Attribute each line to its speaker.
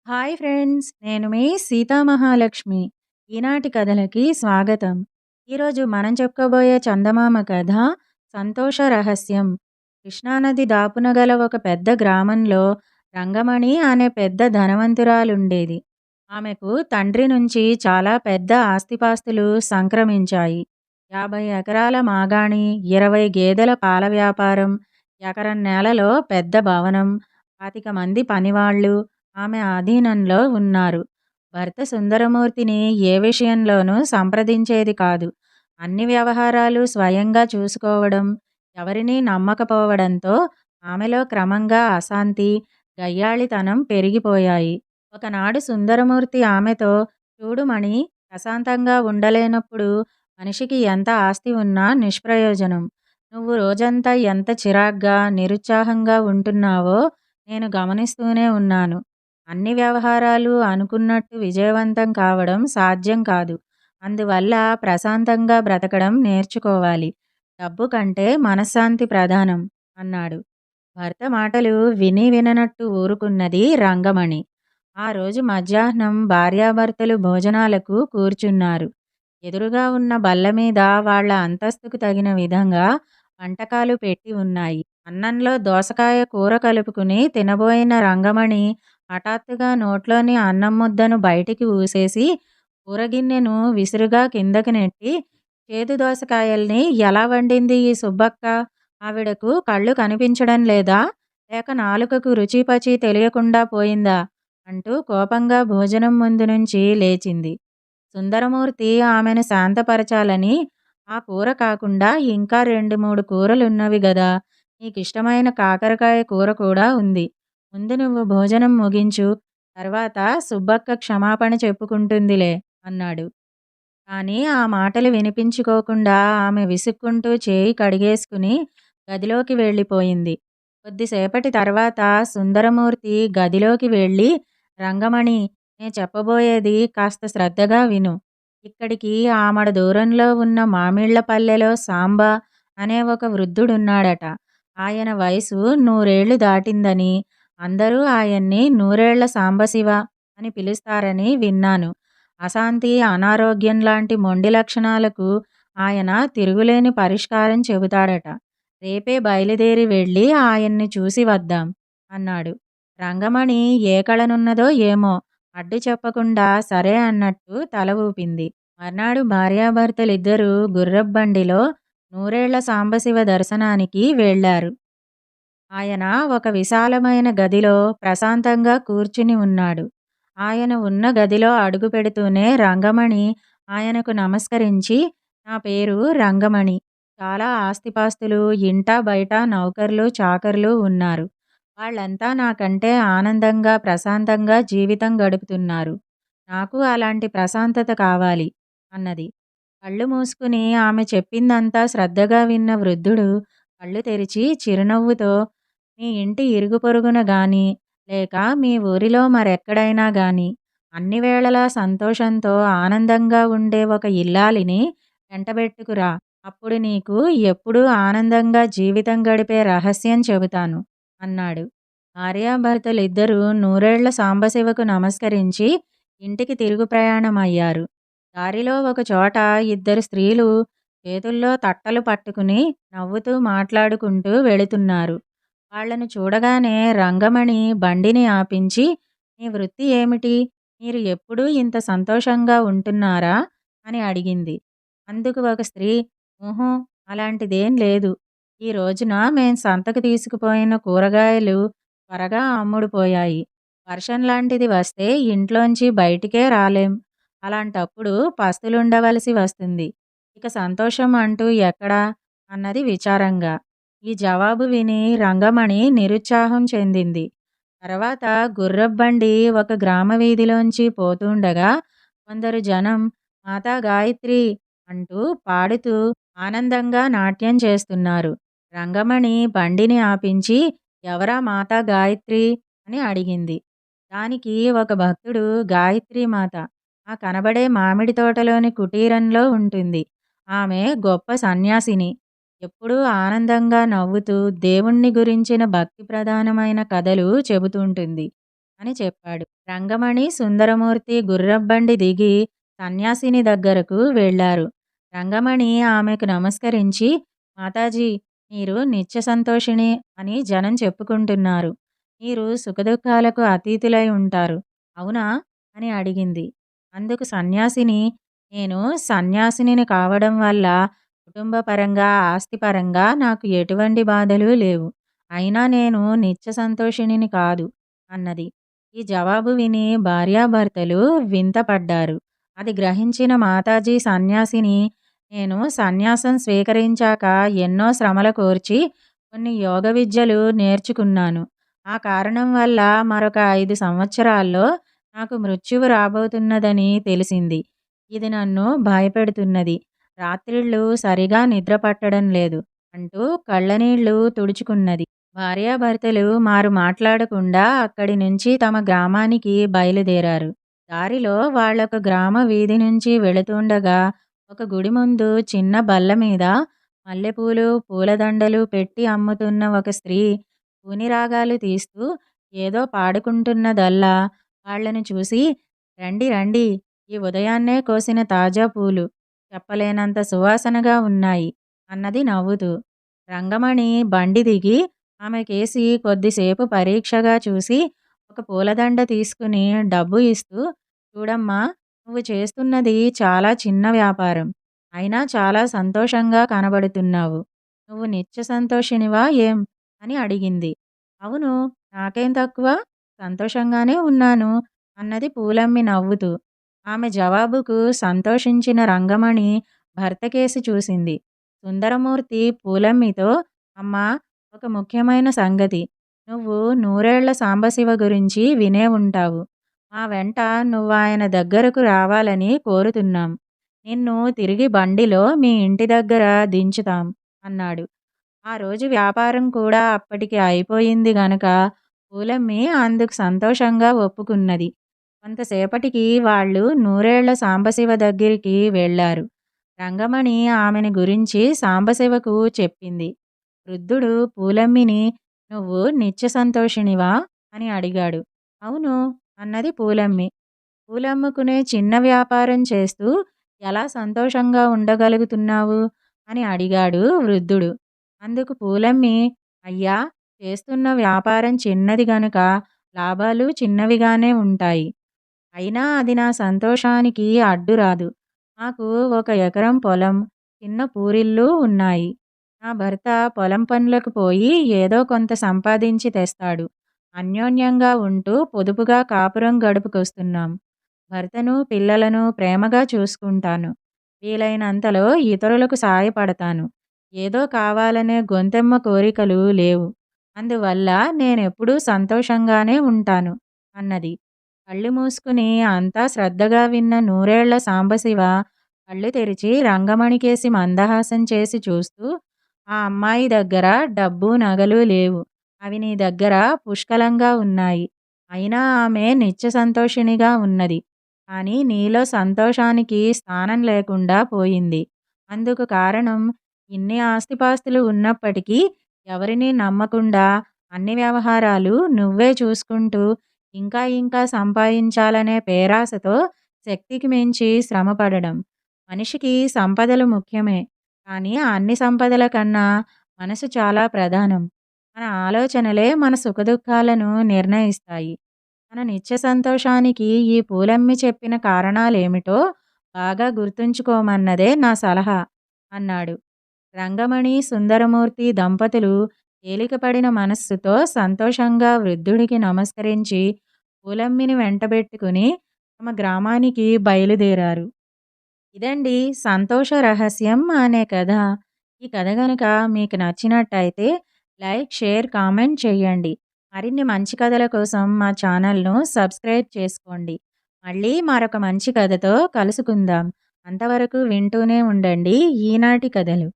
Speaker 1: Hi friends! నేను మీ సీతామహాలక్ష్మి. ఈనాటి కథలకి స్వాగతం. ఈరోజు మనం చెప్పుకోబోయే చందమామ కథ 'సంతోష రహస్యం'. కృష్ణానది దాపున గల ఒక పెద్ద గ్రామంలో రంగమణి అనే పెద్ద ధనవంతురాలుండేది. ఆమెకు తండ్రి నుంచి చాలా పెద్ద ఆస్తిపాస్తులు సంక్రమించాయి. 50 ఎకరాల మాగాణి, 20 గేదెల పాల వ్యాపారం, ఎకరం నేలలో పెద్ద భవనం, 25 మంది పనివాళ్ళు ఆమె ఆధీనంలో ఉన్నారు. భర్త సుందరమూర్తిని ఏ విషయంలోనూ సంప్రదించేది కాదు. అన్ని వ్యవహారాలు స్వయంగా చూసుకోవడం, ఎవరినీ నమ్మకపోవడంతో ఆమెలో క్రమంగా అశాంతి, గయ్యాళితనం పెరిగిపోయాయి. ఒకనాడు సుందరమూర్తి ఆమెతో, చూడు మణి, ప్రశాంతంగా ఉండలేనప్పుడు మనిషికి ఎంత ఆస్తి ఉన్నా నిష్ప్రయోజనం. నువ్వు రోజంతా ఎంత చిరాగ్గా, నిరుత్సాహంగా ఉంటున్నావో నేను గమనిస్తూనే ఉన్నాను. అన్ని వ్యవహారాలు అనుకున్నట్టు విజయవంతం కావడం సాధ్యం కాదు. అందువల్ల ప్రశాంతంగా బ్రతకడం నేర్చుకోవాలి. డబ్బు కంటే మనశ్శాంతి ప్రధానం అన్నాడు. భర్త మాటలు విని విననట్టు ఊరుకున్నది రంగమణి. ఆ రోజు మధ్యాహ్నం భార్యాభర్తలు భోజనాలకు కూర్చున్నారు. ఎదురుగా ఉన్న బల్ల మీద వాళ్ళ అంతస్తుకు తగిన విధంగా వంటకాలు పెట్టి ఉన్నాయి. అన్నంలో దోసకాయ కూర కలుపుకుని తినబోయిన రంగమణి హఠాత్తుగా నోట్లోని అన్నం ముద్దను బయటికి ఊసేసి కూరగిన్నెను విసురుగా కిందకి నెట్టి, చేదు దోసకాయల్ని ఎలా వండింది ఈ సుబ్బక్క? ఆవిడకు కళ్ళు కనిపించడం లేదా? లేక నాలుకకు రుచి పచి తెలియకుండా పోయిందా? అంటూ కోపంగా భోజనం ముందు నుంచి లేచింది. సుందరమూర్తి ఆమెను శాంతపరచాలని, ఆ కూర కాకుండా ఇంకా 2, 3 కూరలున్నవి గదా! నీకిష్టమైన కాకరకాయ కూర కూడా ఉంది. ముందు నువ్వు భోజనం ముగించు. తర్వాత సుబ్బక్క క్షమాపణ చెప్పుకుంటుందిలే అన్నాడు. కానీ ఆ మాటలు వినిపించుకోకుండా ఆమె విసుక్కుంటూ చేయి కడిగేసుకుని గదిలోకి వెళ్ళిపోయింది. కొద్దిసేపటి తర్వాత సుందరమూర్తి గదిలోకి వెళ్ళి, రంగమణి, నే చెప్పబోయేది కాస్త శ్రద్ధగా విను. ఇక్కడికి ఆమడ దూరంలో ఉన్న మామిళ్ళపల్లెలో సాంబ అనే ఒక వృద్ధుడున్నాడట. ఆయన వయసు 100 దాటిందని, అందరూ ఆయన్ని నూరేళ్ల సాంబశివ అని పిలుస్తారని విన్నాను. అశాంతి, అనారోగ్యం లాంటి మొండి లక్షణాలకు ఆయన తిరుగులేని పరిష్కారం చెబుతాడట. రేపే బయలుదేరి వెళ్ళి ఆయన్ని చూసి వద్దాం అన్నాడు. రంగమణి ఏ కళనున్నదో ఏమో అడ్డు చెప్పకుండా సరే అన్నట్టు తల ఊపింది. మర్నాడు భార్యాభర్తలిద్దరూ గుర్రబండిలో నూరేళ్ల సాంబశివ దర్శనానికి వెళ్లారు. ఆయన ఒక విశాలమైన గదిలో ప్రశాంతంగా కూర్చుని ఉన్నాడు. ఆయన ఉన్న గదిలో అడుగు పెడుతూనే రంగమణి ఆయనకు నమస్కరించి, నా పేరు రంగమణి. చాలా ఆస్తిపాస్తులు, ఇంటా బయట నౌకర్లు, చాకర్లు ఉన్నారు. వాళ్ళంతా నాకంటే ఆనందంగా, ప్రశాంతంగా జీవితం గడుపుతున్నారు. నాకు అలాంటి ప్రశాంతత కావాలి అన్నది. కళ్ళు మూసుకుని ఆమె చెప్పిందంతా శ్రద్ధగా విన్న వృద్ధుడు కళ్ళు తెరిచి చిరునవ్వుతో, మీ ఇంటి ఇరుగు పొరుగున గాని, లేక మీ ఊరిలో మరెక్కడైనా గాని అన్ని వేళలా సంతోషంతో ఆనందంగా ఉండే ఒక ఇల్లాలిని వెంటబెట్టుకురా. అప్పుడు నీకు ఎప్పుడూ ఆనందంగా జీవితం గడిపే రహస్యం చెబుతాను అన్నాడు. భార్యాభర్తలిద్దరూ నూరేళ్ల సాంబశివకు నమస్కరించి ఇంటికి తిరుగు ప్రయాణమయ్యారు. దారిలో ఒక చోట ఇద్దరు స్త్రీలు చేతుల్లో తట్టలు పట్టుకుని నవ్వుతూ మాట్లాడుకుంటూ వెళుతున్నారు. వాళ్ళను చూడగానే రంగమణి బండిని ఆపించి, మీ వృత్తి ఏమిటి? మీరు ఎప్పుడూ ఇంత సంతోషంగా ఉంటున్నారా? అని అడిగింది. అందుకు ఒక స్త్రీ, ఊహూ, అలాంటిదేం లేదు. ఈ రోజున మేం సంతకు తీసుకుపోయిన కూరగాయలు త్వరగా అమ్ముడుపోయాయి. వర్షం లాంటిది వస్తే ఇంట్లోంచి బయటికే రాలేం. అలాంటప్పుడు పస్తులుండవలసి వస్తుంది. ఇక సంతోషం అంటూ ఎక్కడా? అన్నది విచారంగా. ఈ జవాబు విని రంగమణి నిరుత్సాహం చెందింది. తర్వాత గుర్రబ్బండి ఒక గ్రామ వీధిలోంచి పోతుండగా కొందరు జనం మాతా గాయత్రి అంటూ పాడుతూ ఆనందంగా నాట్యం చేస్తున్నారు. రంగమణి బండిని ఆపించి, ఎవరా మాతా గాయత్రి అని అడిగింది. దానికి ఒక భక్తుడు, గాయత్రి మాత ఆ కనబడే మామిడి తోటలోని కుటీరంలో ఉంటుంది. ఆమె గొప్ప సన్యాసిని. ఎప్పుడూ ఆనందంగా నవ్వుతూ దేవుణ్ణి గురించిన భక్తి ప్రధానమైన కథలు చెబుతుంటుంది. అని చెప్పాడు. రంగమణి, సుందరమూర్తి గుర్రబండి దిగి సన్యాసిని దగ్గరకు వెళ్ళారు. రంగమణి ఆమెకు నమస్కరించి, మాతాజీ, మీరు నిత్య సంతోషిణి అని జనం చెప్పుకుంటున్నారు. మీరు సుఖదుఖాలకు అతీతులై ఉంటారు. అవునా? అని అడిగింది. అందుకు సన్యాసిని, నేను సన్యాసినిని కావడం వల్ల కుటుంబపరంగా, ఆస్తిపరంగా నాకు ఎటువంటి బాధలు లేవు. అయినా నేను నిత్య సంతోషిణిని కాదు అన్నది. ఈ జవాబు విని భార్యాభర్తలు వింతపడ్డారు. అది గ్రహించిన మాతాజీ సన్యాసిని, నేను సన్యాసం స్వీకరించాక ఎన్నో శ్రమల కోర్చి కొన్ని యోగ విద్యలు నేర్చుకున్నాను. ఆ కారణం వల్ల మరొక 5 సంవత్సరాల్లో నాకు మృత్యువు రాబోతున్నదని తెలిసింది. ఇది నన్ను భయపెడుతున్నది. రాత్రిళ్ళు సరిగా నిద్ర పట్టడం లేదు అంటూ కళ్ళనీళ్లు తుడుచుకున్నది. భార్యాభర్తలు మారు మాట్లాడకుండా అక్కడి నుంచి తమ గ్రామానికి బయలుదేరారు. దారిలో వాళ్ళొక గ్రామ వీధి నుంచి వెళుతుండగా ఒక గుడి ముందు చిన్న బల్ల మీద మల్లెపూలు, పూలదండలు పెట్టి అమ్ముతున్న ఒక స్త్రీ కూని రాగాలు తీస్తూ ఏదో పాడుకుంటున్నదల్లా వాళ్ళని చూసి, రండి రండి, ఈ ఉదయాన్నే కోసిన తాజా పూలు చెప్పలేనంత సువాసనగా ఉన్నాయి అన్నది నవ్వుతూ. రంగమణి బండి దిగి ఆమె కేసి కొద్దిసేపు పరీక్షగా చూసి ఒక పూలదండ తీసుకుని డబ్బు ఇస్తూ, చూడమ్మా, నువ్వు చేస్తున్నది చాలా చిన్న వ్యాపారం. అయినా చాలా సంతోషంగా కనబడుతున్నావు. నువ్వు నిత్య సంతోషినివా ఏం? అని అడిగింది. అవును, నాకేం తక్కువ, సంతోషంగానే ఉన్నాను అన్నది పూలమ్మి నవ్వుతూ. ఆమె జవాబుకు సంతోషించిన రంగమణి భర్తకేసి చూసింది. సుందరమూర్తి పూలమ్మితో, అమ్మా, ఒక ముఖ్యమైన సంగతి. నువ్వు నూరేళ్ల సాంబశివ గురించి వినే ఉంటావు. మా వెంట నువ్వాయన దగ్గరకు రావాలని కోరుతున్నాం. నిన్ను తిరిగి బండిలో మీ ఇంటి దగ్గర దించుతాం అన్నాడు. ఆ రోజు వ్యాపారం కూడా అప్పటికి అయిపోయింది గనక పూలమ్మి అందుకు సంతోషంగా ఒప్పుకున్నది. కొంతసేపటికి వాళ్ళు నూరేళ్ల సాంబశివ దగ్గరికి వెళ్ళారు. రంగమణి ఆమెని గురించి సాంబశివకు చెప్పింది. వృద్ధుడు పూలమ్మిని, నువ్వు నిత్య సంతోషినివా అని అడిగాడు. అవును అన్నది పూలమ్మి. పూలమ్ముకునే చిన్న వ్యాపారం చేస్తూ ఎలా సంతోషంగా ఉండగలుగుతున్నావు అని అడిగాడు వృద్ధుడు. అందుకు పూలమ్మి, అయ్యా, చేస్తున్న వ్యాపారం చిన్నది గనుక లాభాలు చిన్నవిగానే ఉంటాయి. అయినా అది నా సంతోషానికి అడ్డురాదు. మాకు 1 ఎకరం పొలం, చిన్న పూరిల్లు ఉన్నాయి. నా భర్త పొలం పనులకు పోయి ఏదో కొంత సంపాదించి తెస్తాడు. అన్యోన్యంగా ఉంటూ పొదుపుగా కాపురం గడుపుకొస్తున్నాం. భర్తను, పిల్లలను ప్రేమగా చూసుకుంటాను. వీలైనంతలో ఇతరులకు సాయపడతాను. ఏదో కావాలనే గొంతెమ్మ కోరికలు లేవు. అందువల్ల నేనెప్పుడూ సంతోషంగానే ఉంటాను అన్నది. కళ్ళు మూసుకుని అంతా శ్రద్ధగా విన్న నూరేళ్ల సాంబశివ కళ్ళు తెరిచి రంగమణికేసి మందహాసం చేసి చూస్తూ, ఆ అమ్మాయి దగ్గర డబ్బు, నగలు లేవు. అవి నీ దగ్గర పుష్కలంగా ఉన్నాయి. అయినా ఆమె నిత్య సంతోషినిగా ఉన్నది. కానీ నీలో సంతోషానికి స్థానం లేకుండా పోయింది. అందుకు కారణం, ఇన్ని ఆస్తిపాస్తులు ఉన్నప్పటికీ ఎవరినీ నమ్మకుండా అన్ని వ్యవహారాలు నువ్వే చూసుకుంటూ ఇంకా ఇంకా సంపాదించాలనే పేరాసతో శక్తికి మించి శ్రమపడడం. మనిషికి సంపదలు ముఖ్యమే, కానీ ఆ అన్ని సంపదల కన్నా మనసు చాలా ప్రధానం. మన ఆలోచనలే మన సుఖదుఖాలను నిర్ణయిస్తాయి. మన నిత్య సంతోషానికి ఈ పూలమ్మి చెప్పిన కారణాలేమిటో బాగా గుర్తుంచుకోమన్నదే నా సలహా అన్నాడు. రంగమణి, సుందరమూర్తి దంపతులు తేలికపడిన మనస్సుతో సంతోషంగా వృద్ధుడికి నమస్కరించి పూలమ్మిని వెంటబెట్టుకుని తమ గ్రామానికి బయలుదేరారు. ఇదండి సంతోష రహస్యం అనే కథ. ఈ కథ గనుక మీకు నచ్చినట్టయితే లైక్, షేర్, కామెంట్ చేయండి. మరిన్ని మంచి కథల కోసం మా ఛానల్‌ను సబ్స్క్రైబ్ చేసుకోండి. మళ్ళీ మరొక మంచి కథతో కలుసుకుందాం. అంతవరకు వింటూనే ఉండండి ఈనాటి కథలు.